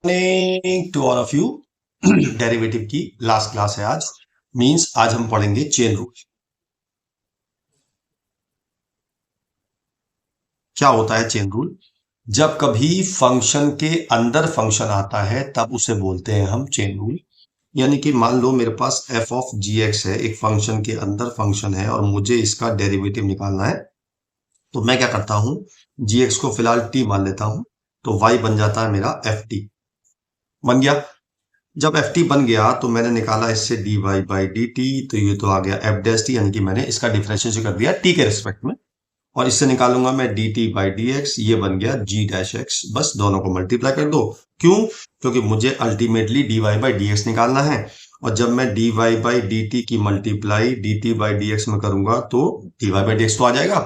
Morning to all of you. Derivative की last class है आज। मींस आज हम पढ़ेंगे चेन रूल। क्या होता है चेन रूल? जब कभी फंक्शन के अंदर फंक्शन आता है तब उसे बोलते हैं हम चेन रूल। यानी कि मान लो मेरे पास f ऑफ जी एक्स है, एक फंक्शन के अंदर फंक्शन है और मुझे इसका डेरिवेटिव निकालना है। तो मैं क्या करता हूं, जी एक्स को फिलहाल t मान लेता हूं, तो y बन जाता है मेरा एफ टी। बन गया। जब एफ टी बन गया तो मैंने निकाला इससे d Y by D t, तो ये तो आ गया एफ डैश टी, यानी कि मैंने इसका डिफरेंशिएशन कर दिया टी के रिस्पेक्ट में। और इससे निकालूंगा मैं D T by D x, ये बन गया जी डैश एक्स। बस दोनों को मल्टीप्लाई कर दो। क्यों? क्योंकि मुझे ultimately D Y by D X निकालना है। और जब मैं D Y by D T की multiply D T by D x में करूंगा तो D Y by D x तो आ जाएगा।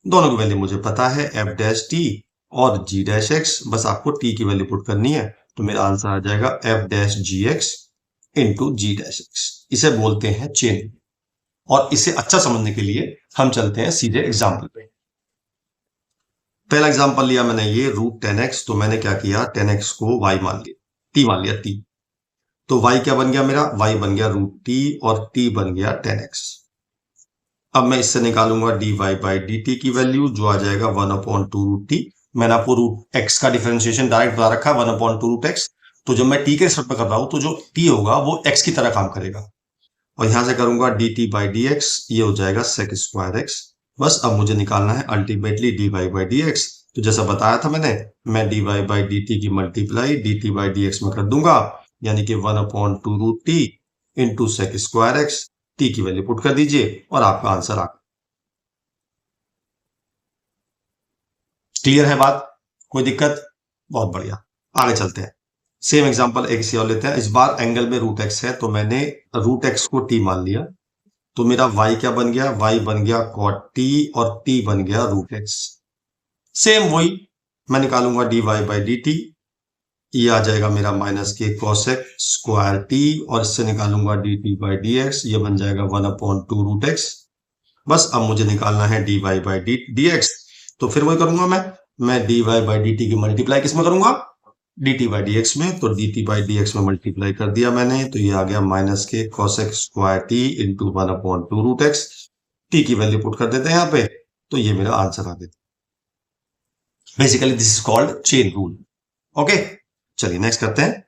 दोनों की वैल्यू मुझे पता है, एफ डैश टी और जी डैश एक्स। बस आपको टी की वैल्यू पुट करनी है, तो मेरा आंसर आ जाएगा एफ डैश जी एक्स इंटू जी डैश एक्स। इसे बोलते हैं चेन। और इसे अच्छा समझने के लिए हम चलते हैं सीधे एग्जाम्पल पे। पहला एग्जाम्पल लिया मैंने ये रूट टेन एक्स, तो मैंने क्या किया, टेन एक्स को वाई मान लिया, टी मान लिया, टी। तो वाई क्या बन गया मेरा, वाई बन गया रूट टी और टी बन गया टेन एक्स। अब मैं इससे निकालूंगा d Y by D T की वैल्यू, जो आ जाएगा one upon two root t. मैंने आपको रूट एक्स का डिफरेंशिएशन डायरेक्ट बता रखा है, one upon two root x. तो जब मैं टी के रिस्पेक्ट में कर रहा हूं तो जो टी होगा वो एक्स की तरह काम करेगा। और यहां से करूंगा d T by D x, ये हो जाएगा सेक स्क्वायर एक्स। बस अब मुझे निकालना है ultimately D Y by D x. तो जैसा बताया था मैंने, मैं D Y by D T की multiply D T by D x में कर दूंगा, यानी कि one upon two root T into sec square X. T की वैल्यू पुट कर दीजिए और आपका आंसर आ। क्लियर है बात? कोई दिक्कत? बहुत बढ़िया, आगे चलते हैं। सेम एग्जांपल एक सी और लेते हैं। इस बार एंगल में रूट एक्स है, तो मैंने रूट एक्स को टी मान लिया। तो मेरा y क्या बन गया, y बन गया cot t और t बन गया रूट एक्स। सेम वही मैं निकालूंगा dy बाई डी टी, ये आ जाएगा मेरा माइनस के कॉसेक स्क्वायर टी, और इससे निकालूंगा D T by D x, ये बन जाएगा one upon two root x. बस अब मुझे निकालना है d Y by D x. तो फिर वही करूंगा मैं D Y by D T की मल्टीप्लाई किस में करूंगा, d T by D x में। तो d T by D x में मल्टीप्लाई कर दिया मैंने, तो ये आ गया माइनस के cosec square t into one upon two root x. T की वैल्यू पुट कर देते हैं यहाँ पे, तो ये मेरा आंसर आ गया। Basically this is called chain rule. Okay, चलिए नेक्स्ट करते हैं।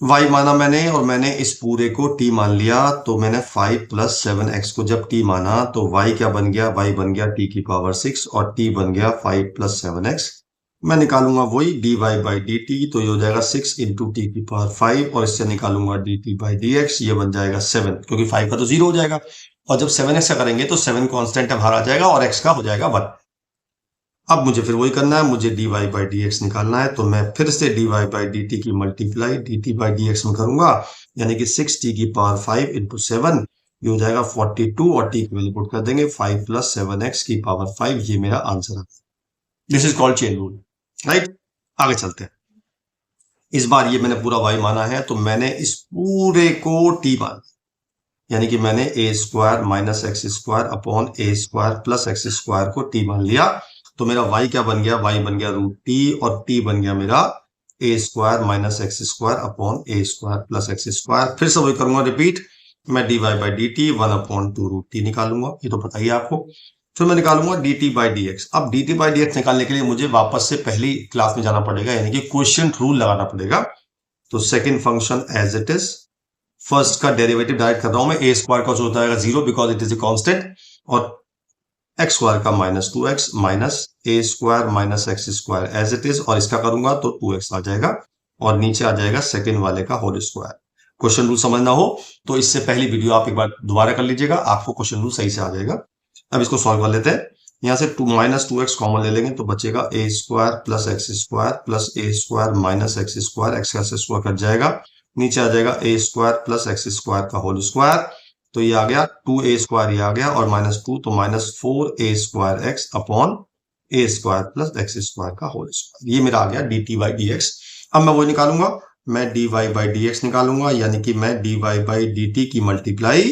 y माना मैंने और मैंने इस पूरे को t मान लिया। तो मैंने 5 प्लस 7x को जब t माना तो y क्या बन गया, y बन गया t की पावर 6 और t बन गया 5 प्लस 7x। मैं निकालूंगा वही dy बाई डी टी, तो ये हो जाएगा 6 इंटू टी की पावर 5, और इससे निकालूंगा dt बाई डी एक्स, ये बन जाएगा 7, क्योंकि 5 का तो 0 हो जाएगा। और जब 7x का करेंगे तो 7 कॉन्स्टेंट बाहर आ जाएगा और x का हो जाएगा 1। अब मुझे फिर वही करना है, मुझे D Y by D X निकालना है। तो मैं फिर से D Y by D T की multiply D T by D x में करूंगा, यानी कि 6t की पावर 5 इंटू 7, ये हो जाएगा 42, और टी की वैल्यू पुट कर देंगे 5 प्लस 7x की पावर 5। ये मेरा आंसर है। This is called chain rule, right. आगे चलते हैं। इस बार ये मैंने पूरा y माना है, तो मैंने इस पूरे को t माना, यानी कि मैंने A square minus x square upon A square plus x square को टी मान लिया। तो मेरा y क्या बन गया, y बन गया रूट टी और t बन गया मेरा A square minus x square upon A square plus x square. फिर से वही करूंगा रिपीट, मैं D Y by D T one upon two root T निकालूंगा, ये तो पता ही है आपको। फिर मैं निकालूंगा D T by D X. अब D T by D X निकालने के लिए मुझे वापस से पहली क्लास में जाना पड़ेगा, यानी कि क्वोशिएंट रूल लगाना पड़ेगा। तो second function as it is, first का डेरिवेटिव डायरेक्ट कर रहा हूं मैं, ए स्क्वायर का हो जाएगा 0 because it is a constant, और एक्स स्क्वायर का minus 2x minus a square minus x square as it is, और इसका करूंगा तो 2x आ जाएगा, और नीचे आ जाएगा सेकेंड वाले का होल स्क्वायर। क्वेश्चन रूल समझना हो तो इससे पहली वीडियो आप एक बार दोबारा कर लीजिएगा, आपको क्वेश्चन रूल सही से आ जाएगा। अब इसको सॉल्व कर लेते हैं। यहाँ से माइनस 2x कॉमन ले लेंगे, तो बचेगा A square plus x square plus A square minus x square, X का स्क्वायर कट जाएगा, नीचे आ जाएगा A square plus x square का होल स्क्वायर। तो ये आ गया 2a स्क्वायर, ये आ गया, और माइनस 2 तो minus 4a square X upon A square plus x square का होल स्क्वायर। ये मेरा आ गया D T by D X. अब मैं वो निकालूंगा, मैं D Y by D X निकालूंगा, यानी कि मैं D Y by D T की multiply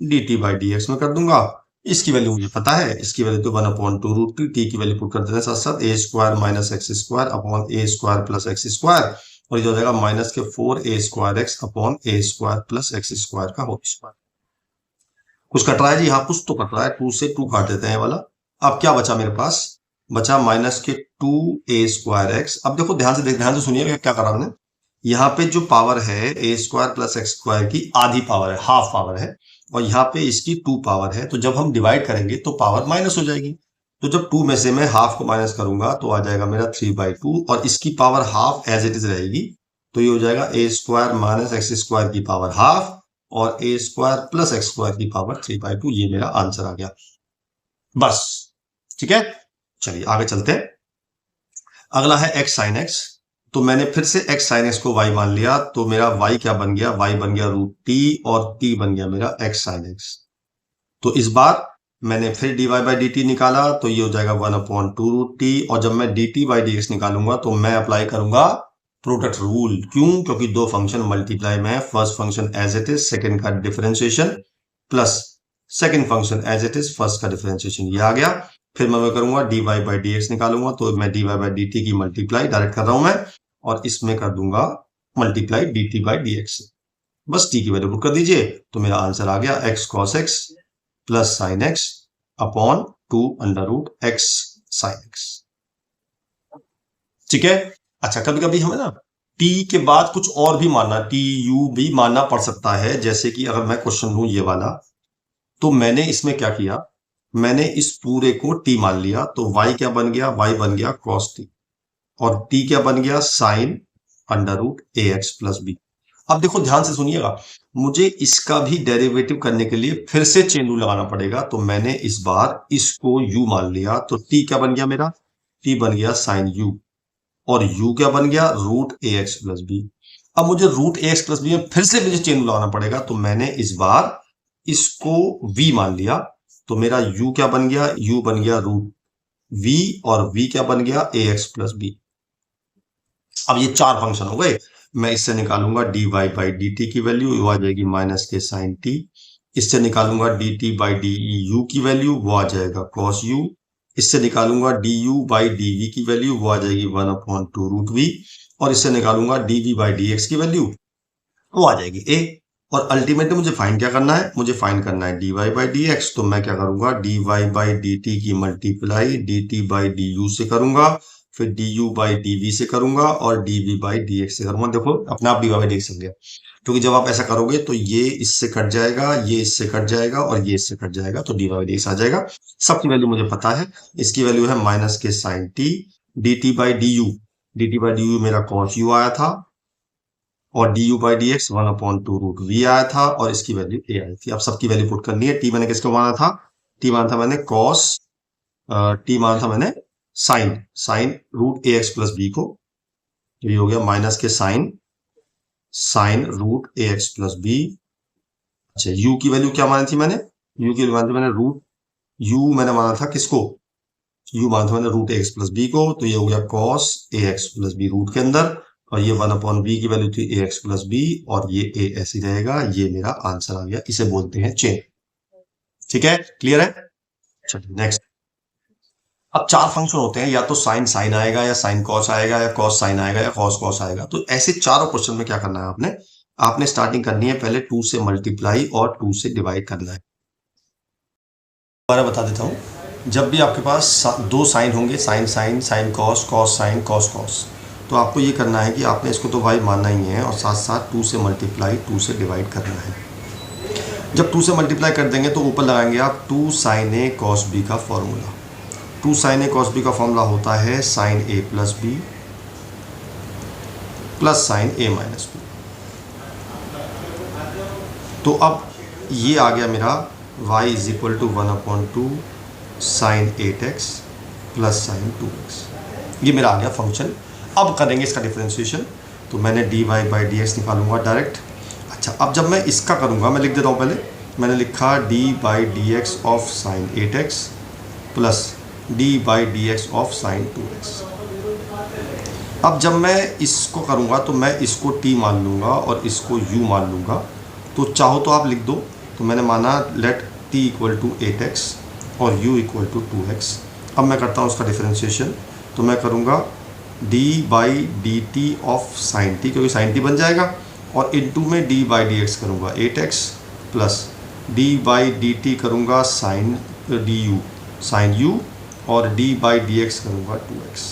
D T by D x में कर दूंगा। इसकी वैल्यू मुझे पता है, इसकी वैल्यू तो one upon two root T की वैल्यू पुट कर देते हैं साथ साथ, A square minus x square upon A square plus x square, और ये हो जाएगा माइनस के 4a² x upon a² plus x² का होल स्क्वायर। कुछ कट रहा है जी? हाँ, कुछ तो कट रहा है। 2 से 2 काट देते हैं वाला। अब क्या बचा मेरे पास? बचा माइनस के 2a² x। अब देखो ध्यान से सुनिए क्या करा हमने। यहाँ पे जो पावर है a² प्लस x² की आधी पावर है, हाफ पावर है, और यहाँ पे इसकी 2 पावर है। तो जब हम डिवाइड करेंगे तो पावर माइनस हो जाएगी। तो जब 2 में से मैं हाफ को माइनस करूंगा तो आ जाएगा मेरा 3/2, और इसकी power half as it is रहेगी। तो ये हो जाएगा a² माइनस x² की पावर हाफ और a² प्लस x² की पावर 3/2। ये मेरा आंसर आ गया। बस, ठीक है। चलिए आगे चलते हैं। अगला है x sin x। तो मैंने फिर से x sin x को y मान लिया, तो मेरा y क्या बन गया? y बन गया √t, और t बन गया मेरा x sin x। तो इस बार मैंने फिर dy/dt निकाला, तो ये हो जाएगा 1/2√t, और जब मैं dt/dx निकालूंगा तो मैं अप्लाई करूंगा प्रोडक्ट रूल। क्यों? क्योंकि दो फंक्शन मल्टीप्लाई में है। First function as it is, second का differentiation, plus second function as it is, first का डिफरेंशिएशन। ये आ गया। फिर मैं करूंगा dy/dx निकालूंगा, तो मैं dy/dt की मल्टीप्लाई डायरेक्ट कर रहा हूं मैं, और इसमें कर दूंगा मल्टीप्लाई dt/dx से। बस t की वैल्यू पुट कर दीजिए, तो मेरा आंसर आ गया x cos x plus sign x upon 2√x sin x। ठीक है। अच्छा, कभी कभी हमें ना t के बाद कुछ और भी मानना, tu भी मानना पड़ सकता है। जैसे कि अगर मैं क्वेश्चन लूं ये वाला, तो मैंने इसमें क्या किया, मैंने इस पूरे को t मान लिया। तो y क्या बन गया? y बन गया cos t, और t क्या बन गया? sin √ax plus b। अब देखो ध्यान से सुनिएगा, मुझे इसका भी डेरिवेटिव करने के लिए फिर से चेन रूल लगाना पड़ेगा। तो मैंने इस बार इसको u मान लिया, तो t क्या बन गया मेरा? t बन गया sin u, और u क्या बन गया? √ax plus b। अब मुझे √ax प्लस b में फिर से मुझे चेन लगाना पड़ेगा। तो मैंने इस बार इसको v मान लिया, तो मेरा u क्या बन गया? u बन गया √v, और v क्या बन गया? ax plus b। अब ये चार फंक्शन हो गए। मैं इससे निकालूंगा dy/dt की वैल्यू, वो आ जाएगी माइनस के साइन t। इससे निकालूंगा dt/du की वैल्यू, वो आ जाएगा cos u। इससे निकालूंगा du/dv की वैल्यू, वो आ जाएगी 1/2√v। और इससे निकालूंगा dv/dx की वैल्यू, वो आ जाएगी a। और अल्टीमेटली मुझे फाइंड क्या करना है? मुझे फाइंड करना है dy/dx। तो मैं क्या करूंगा? dy/dt की मल्टीप्लाई dt/du से करूंगा, फिर du/dv से करूंगा, और dv/dx से करूंगा। देखो अपने आप dy/dx हो गया, क्योंकि जब आप ऐसा करोगे तो ये इससे कट जाएगा, ये इससे कट जाएगा, और ये इससे कट जाएगा, तो dy/dx आ जाएगा। सबकी वैल्यू मुझे पता है। इसकी वैल्यू है माइनस के साइन t, dt/du मेरा cos u आया था, और du/dx 1/2√v आया था, और इसकी वैल्यू a आई थी। अब सबकी वैल्यू पुट करनी है। t मैंने किसको माना था? t माना था मैंने cos, t माना था मैंने साइन √ax प्लस b को। तो ये हो गया माइनस के साइन √ax प्लस b। अच्छा, u की वैल्यू क्या मानी थी मैंने? u की वैल्यू मानी थी मैंने u मैंने माना था किसको? u माना था मैंने √ax प्लस b को। तो ये हो गया cos ax plus b root के अंदर, और ये 1/b की वैल्यू थी ax प्लस b, और ये a ऐसे ही रहेगा। ये मेरा आंसर आ गया। इसे बोलते हैं चेन। ठीक है, क्लियर है? चलिए नेक्स्ट। अब चार फंक्शन होते हैं, या तो साइन साइन आएगा, या साइन कॉस आएगा, या कॉस साइन आएगा, या कॉस कॉस आएगा। तो ऐसे चारों क्वेश्चन में क्या करना है आपने? आपने स्टार्टिंग करनी है पहले 2 से मल्टीप्लाई और 2 से डिवाइड करना है। दोबारा बता देता हूं, जब भी आपके पास दो साइन होंगे, sine sine, sine cos, cos sine, cos cos, तो आपको ये करना है कि आपने इसको तो भाई मानना ही है, और साथ साथ 2 से मल्टीप्लाई, 2 से डिवाइड करना है। जब 2 से मल्टीप्लाई कर देंगे तो ऊपर लगाएंगे आप 2 sin a cos b का formula. 2 sin a cos b का फॉर्मूला होता है sin a plus b plus sin a minus b। तो अब ये आ गया मेरा y is equal to 1/2 sin 8x plus sin 2x। ये मेरा आ गया फंक्शन। अब करेंगे इसका डिफरेंशिएशन, तो मैंने dy/dx निकालूंगा डायरेक्ट। अच्छा, अब जब मैं इसका करूंगा, मैं लिख देता हूँ पहले। मैंने लिखा d/dx of sin 8x plus d/dx of sin 2x। अब जब मैं इसको करूंगा तो मैं इसको t मान लूंगा और इसको u मान लूंगा। तो चाहो तो आप लिख दो। तो मैंने माना late t equal to 8x और u इक्वल टू 2x। अब मैं करता हूँ उसका डिफरेंशिएशन। तो मैं करूँगा D by D t of sine T, क्योंकि साइन टी बन जाएगा, और इनटू में डी बाई डी एक्स करूँगा 8x plus D by D T करूँगा sine D U sine U, और डी बाई डी एक्स करूँगा 2x।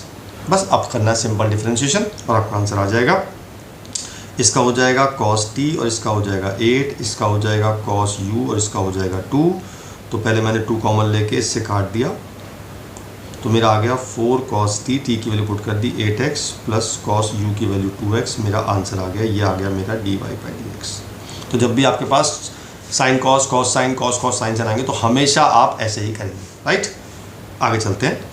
बस अब करना है सिंपल डिफ्रेंशिएशन और आपका आंसर आ जाएगा। इसका हो जाएगा cos t और इसका हो जाएगा 8, इसका हो जाएगा cos u और इसका हो जाएगा 2। तो पहले मैंने 2 कॉमन लेके इससे काट दिया, तो मेरा आ गया 4 cos t, t की वैल्यू पुट कर दी 8x प्लस cos u की वैल्यू 2x, मेरा आंसर आ गया, ये आ गया मेरा dy बाई dx। तो जब भी आपके पास sine cos cos sine cos cos sine आएंगे तो हमेशा आप ऐसे ही करेंगे, राइट। आगे चलते हैं।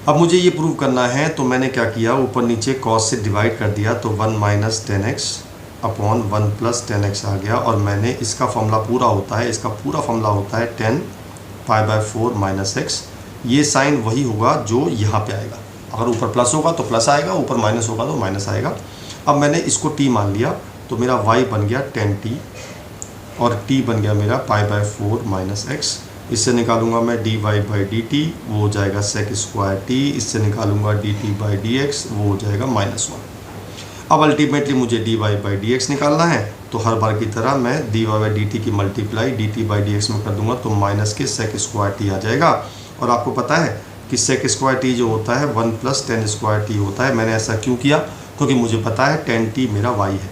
अब मुझे ये प्रूव करना है, तो मैंने क्या किया, ऊपर नीचे कॉस से डिवाइड कर दिया, तो 1 minus 10x upon 1 plus 10x आ गया, और मैंने इसका फॉर्मूला पूरा होता है, इसका पूरा फॉर्मूला होता है 10 पाई बाय 4 माइनस x। ये साइन वही होगा जो यहाँ पे आएगा, अगर ऊपर प्लस होगा तो प्लस आएगा, ऊपर माइनस होगा तो माइनस आएगा। अब मैंने इसको t मान लिया, तो मेरा y बन गया 10t और t बन गया मेरा पाई बाय 4 माइनस x। इससे निकालूंगा मैं dy बाई डी टी, वो हो जाएगा सेक स्क्वायर t। इससे निकालूंगा dt बाई डी एक्स, वो हो जाएगा -1। अब अल्टीमेटली मुझे dy बाई डी एक्स निकालना है, तो हर बार की तरह मैं dy बाई डी टी की multiply dt by D x में कर दूंगा, तो माइनस के सेक स्क्वायर t आ जाएगा। और आपको पता है कि सेक स्क्वायर t जो होता है 1 प्लस 10 स्क्वायर t होता है। मैंने ऐसा क्यों किया, क्योंकि मुझे पता है 10t मेरा y है,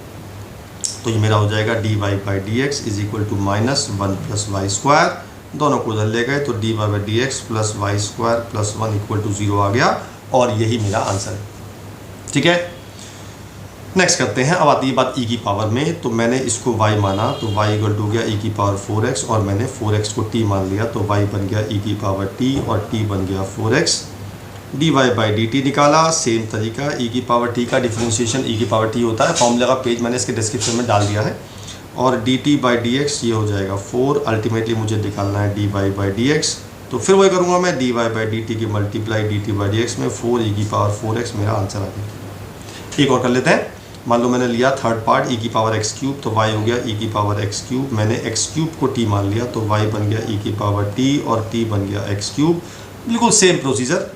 तो ये मेरा हो जाएगा dy by D x is equal to -1 plus y square. दोनों को उधर ले गए तो dy by D x plus y square plus 1 equal to 0 आ गया, और यही मेरा आंसर है, ठीक है। नेक्स्ट करते हैं। अब आती है बात e की पावर में, तो मैंने इसको y माना, तो y इक्वल टू गया e की पावर 4x, और मैंने 4x को t मान लिया, तो y बन गया e की पावर t और t बन गया 4x। dy by D T निकाला, सेम तरीका, e की पावर t का डिफ्रेंशिएशन e की पावर t होता है, फॉर्मूला का पेज मैंने इसके डिस्क्रिप्शन में डाल दिया है। और dt बाई डी एक्स ये हो जाएगा 4, अल्टीमेटली मुझे निकालना है dy बाई डी एक्स, तो फिर वही करूँगा मैं dy बाई डी टी की multiply dt by D x में 4 e की पावर 4x, मेरा आंसर आ गया। एक और कर लेते हैं। मान लो मैंने लिया थर्ड पार्ट e की पावर x क्यूब, तो y हो गया e की पावर x क्यूब। मैंने x क्यूब को t मान लिया, तो y बन गया e की पावर t और t बन गया x क्यूब। बिल्कुल सेम प्रोसीजर,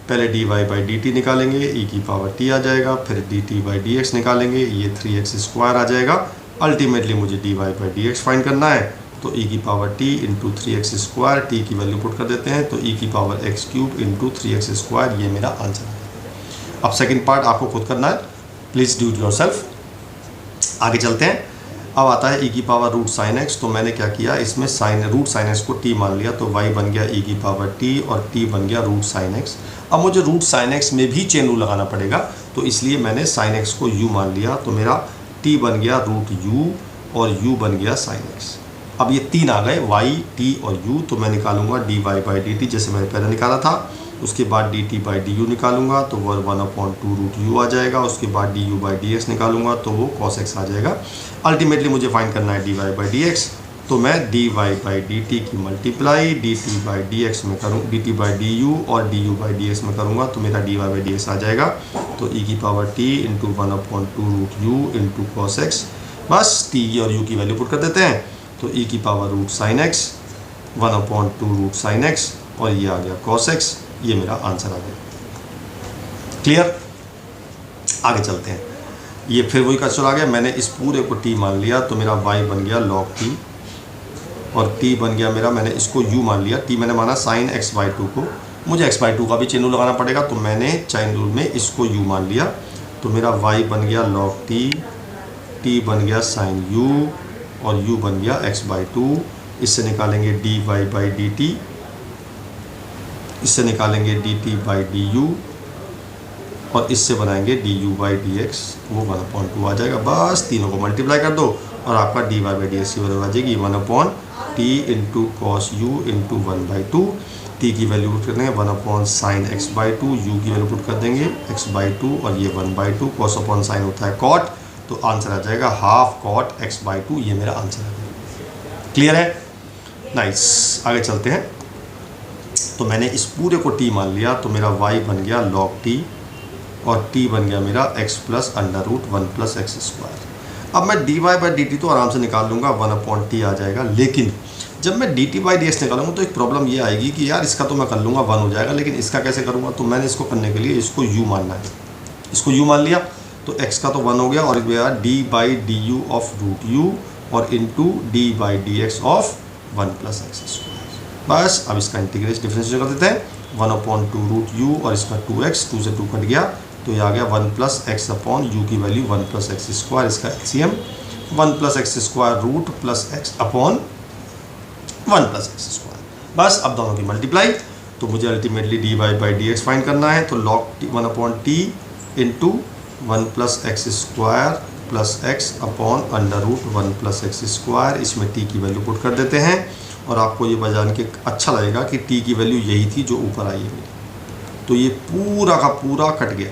पहले dy बाई डी टी निकालेंगे, e की पावर t आ जाएगा, फिर dt बाई डी एक्स निकालेंगे, ये 3x स्क्वायर आ जाएगा। अल्टीमेटली मुझे dy by D x find करना है, तो e की power t into 3x square, t की वैल्यू पुट कर देते हैं, तो e की power x cube into 3x square, ये मेरा आंसर है। अब सेकेंड पार्ट आपको खुद करना है, प्लीज़ डू इट योरसेल्फ। आगे चलते हैं। अब आता है e की पावर रूट साइन x, तो मैंने क्या किया, इसमें साइन रूट साइन x को t मान लिया, तो y बन गया e की पावर t और t बन गया रूट साइन x। अब मुझे रूट साइन x में भी चेन रूल लगाना पड़ेगा, तो इसलिए मैंने साइन x को u मान लिया, तो मेरा t बन गया रूट u और u बन गया साइन x। अब ये तीन आ गए, y t और u, तो मैं निकालूंगा dy बाई डी टी जैसे मैंने पहले निकाला था। उसके बाद dt बाई डी यू निकालूंगा, तो वो 1/2 रूट u आ जाएगा। उसके बाद du बाई डी एक्स निकालूंगा, तो वो cos x आ जाएगा। अल्टीमेटली मुझे फाइंड करना है dy बाई डी एक्स, तो मैं dy बाई डी टी की multiply dt by D x में करूँ, dt बाई डी यू और du बाई डी एक्स में करूँगा, तो मेरा dy बाई डी एक्स आ जाएगा। तो e की power t into 1/2 root u into cos x, बस t और u की वैल्यू पुट कर देते हैं, तो e की power root sine x 1/2 root sine x, और ये आ गया cos x, ये मेरा आंसर आ गया। क्लियर। आगे चलते हैं। ये फिर वही क्वेश्चन आ गया, मैंने इस पूरे को t मान लिया, तो मेरा y बन गया log t और t बन गया मेरा, मैंने इसको u मान लिया, t मैंने माना साइन x बाई 2 को। मुझे x बाई 2 का भी चेन रूल लगाना पड़ेगा, तो मैंने चेन रूल में इसको u मान लिया, तो मेरा y बन गया log t बन गया साइन u और u बन गया x बाई 2। इससे निकालेंगे dy बाई डी टी, इससे निकालेंगे dt बाई डी यू और इससे बनाएंगे du बाई डी एक्स, वो 1/2 आ जाएगा। बस तीनों को मल्टीप्लाई कर दो और आपका dy बाई डी एक्स की वैल्यू आ जाएगी 1/t into cos u into 1/2। t की वैल्यू पुट कर देंगे 1/sin x बाई 2, u की वैल्यू पुट कर देंगे x बाई 2 और ये 1/2। कॉस अपॉन साइन होता है कॉट, तो आंसर आ जाएगा हाफ कॉट x बाई 2, ये मेरा आंसर है। क्लियर है, नाइस। आगे चलते हैं। तो मैंने इस पूरे को t मान लिया, तो मेरा y बन गया log t और t बन गया मेरा x plus √1 plus x square. अब मैं dy बाई डी टी तो आराम से निकाल लूँगा, 1/t आ जाएगा, लेकिन जब मैं dt बाई डी एक्स निकालूंगा तो एक प्रॉब्लम ये आएगी कि यार इसका तो मैं कर लूँगा 1 हो जाएगा, लेकिन इसका कैसे करूँगा। तो मैंने इसको करने के लिए इसको u मानना है, इसको u मान लिया तो x का तो 1 हो गया और गया D by D you of root U और into D by D x of 1 plus x square. बस अब इसका इंटीग्रेशन डिफरेंशिएट कर देते हैं 1/2 रूट यू और इसका 2x, 2 से 2 कट गया तो ये आ गया 1 प्लस एक्स अपॉन यू की वैल्यू 1 प्लस एक्स स्क्वायर, इसका LCM 1 plus x square root plus x upon 1 plus x square. बस अब दोनों की मल्टीप्लाई, तो मुझे ultimately D Y by D x find करना है, तो log 1/t into 1 plus x square plus x upon under root 1 plus x square, इसमें t की वैल्यू पुट कर देते हैं और आपको ये बजान के अच्छा लगेगा कि t की वैल्यू यही थी जो ऊपर आई है मेरी, तो ये पूरा का पूरा कट गया,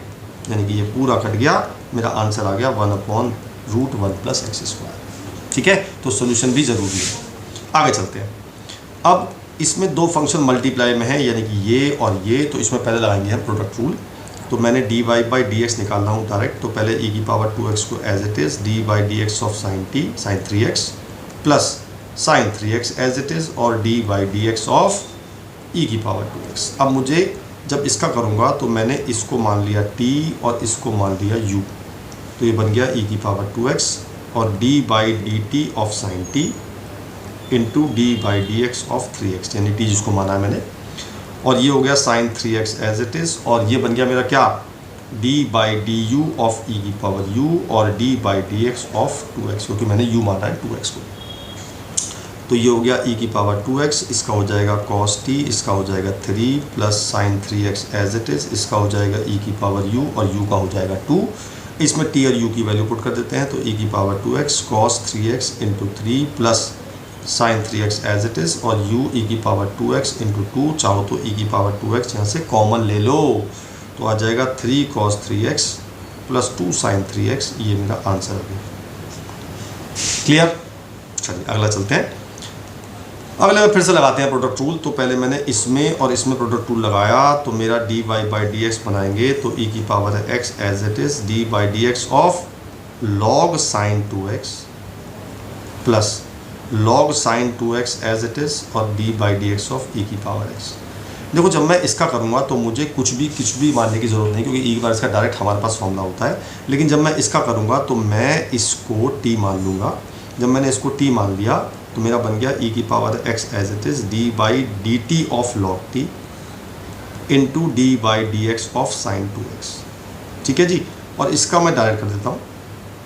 यानी कि ये पूरा कट गया, मेरा आंसर आ गया 1/√1 प्लस एक्स स्क्वायर। ठीक है, तो सोल्यूशन भी ज़रूरी है। आगे चलते हैं। अब इसमें दो फंक्शन मल्टीप्लाई में है, यानी कि ये और ये, तो इसमें पहले लगाएंगे हम प्रोडक्ट रूल। तो मैंने d Y by D x निकाल रहा हूँ डायरेक्ट, तो पहले e की पावर 2x को as it is D by D x of sine t sine 3x plus sine 3x as it is और D by D x of e की power 2x। अब मुझे जब इसका करूँगा तो मैंने इसको मान लिया t और इसको मान लिया u, तो ये बन गया e की पावर 2x और d by D t of sine t into D by D x of 3x, यानी t जिसको माना है मैंने, और ये हो गया sign 3x as it is और ये बन गया मेरा क्या d by D you of e की पावर u और d by D x of 2x, क्योंकि मैंने u माना है 2x को। तो ये हो गया e की पावर 2x, इसका हो जाएगा cos t, इसका हो जाएगा 3 plus sine 3x as it is, इसका हो जाएगा e की पावर u और u का हो जाएगा 2। इसमें t और u की वैल्यू पुट कर देते हैं, तो e की power 2x cos 3x into 3 plus sine 3x as it is और u e की पावर 2x इंटू 2, चाहो तो e की पावर 2x यहाँ से कॉमन ले लो, तो आ जाएगा 3 cos 3x plus 2 sign 3x, ये मेरा आंसर है। क्लियर? चलिए अगला चलते हैं। अगले में फिर से लगाते हैं प्रोडक्ट रूल। तो पहले मैंने इसमें और इसमें प्रोडक्ट रूल लगाया, तो मेरा d Y by D x बनाएंगे, तो e की पावर है x as it is D by D x of log sine 2x plus log sine 2x as it is और d by D x of e की power x। देखो जब मैं इसका करूँगा तो मुझे कुछ भी मानने की ज़रूरत नहीं, क्योंकि e की पावर इसका डायरेक्ट हमारे पास फॉर्मूला होता है। लेकिन जब मैं इसका करूँगा तो मैं इसको t मान लूँगा। जब मैंने इसको t मान लिया तो मेरा बन गया e की power x as it is d by D t of log t into d by D x of sine 2x। ठीक है जी, और इसका मैं डायरेक्ट कर देता हूँ,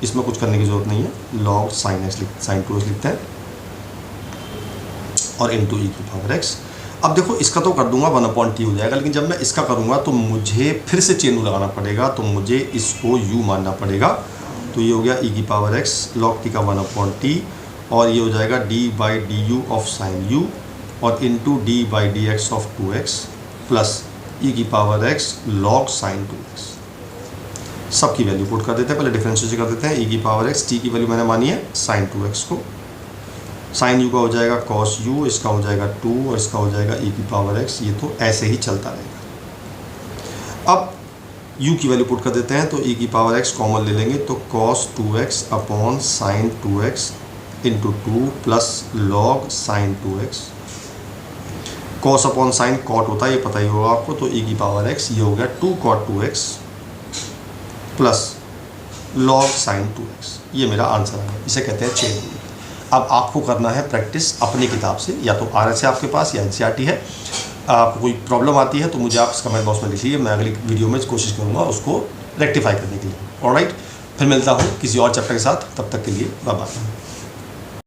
इसमें कुछ करने की ज़रूरत नहीं है, log sign x sign 2x लिखते हैं और इंटू e की पावर x। अब देखो इसका तो कर दूंगा 1/t हो जाएगा, लेकिन जब मैं इसका करूंगा तो मुझे फिर से चेन लगाना पड़ेगा, तो मुझे इसको u मानना पड़ेगा। तो ये हो गया e की पावर x log t का 1/t और ये हो जाएगा d by D you of sine u और into d by D x of 2x plus e की power x log sine 2x। सबकी वैल्यू पुट कर देते हैं, पहले डिफरेंशिएट कर देते हैं। e की पावर x, t की वैल्यू मैंने मानी है साइन 2x को, साइन u का हो जाएगा cos u, इसका हो जाएगा 2 और इसका हो जाएगा e की पावर x। ये तो ऐसे ही चलता रहेगा। अब u की वैल्यू पुट कर देते हैं, तो e की पावर x कॉमन ले लेंगे, तो cos 2x upon sine 2x into 2 plus log sine 2x। cos upon sine cot होता है, ये पता ही होगा आपको, तो e की पावर x ये हो गया 2 cot 2x plus log sine 2x। ये मेरा आंसर है, इसे कहते हैं चेन रूल। अब आपको करना है प्रैक्टिस अपनी किताब से, या तो RS है आपके पास या NCERT है। आपको कोई प्रॉब्लम आती है तो मुझे आप कमेंट बॉक्स में लिखिए, मैं अगली वीडियो में कोशिश करूँगा उसको रेक्टिफाई करने के लिए। ऑलराइट, फिर मिलता हूँ किसी और चैप्टर के साथ, तब तक के लिए बाय बाय।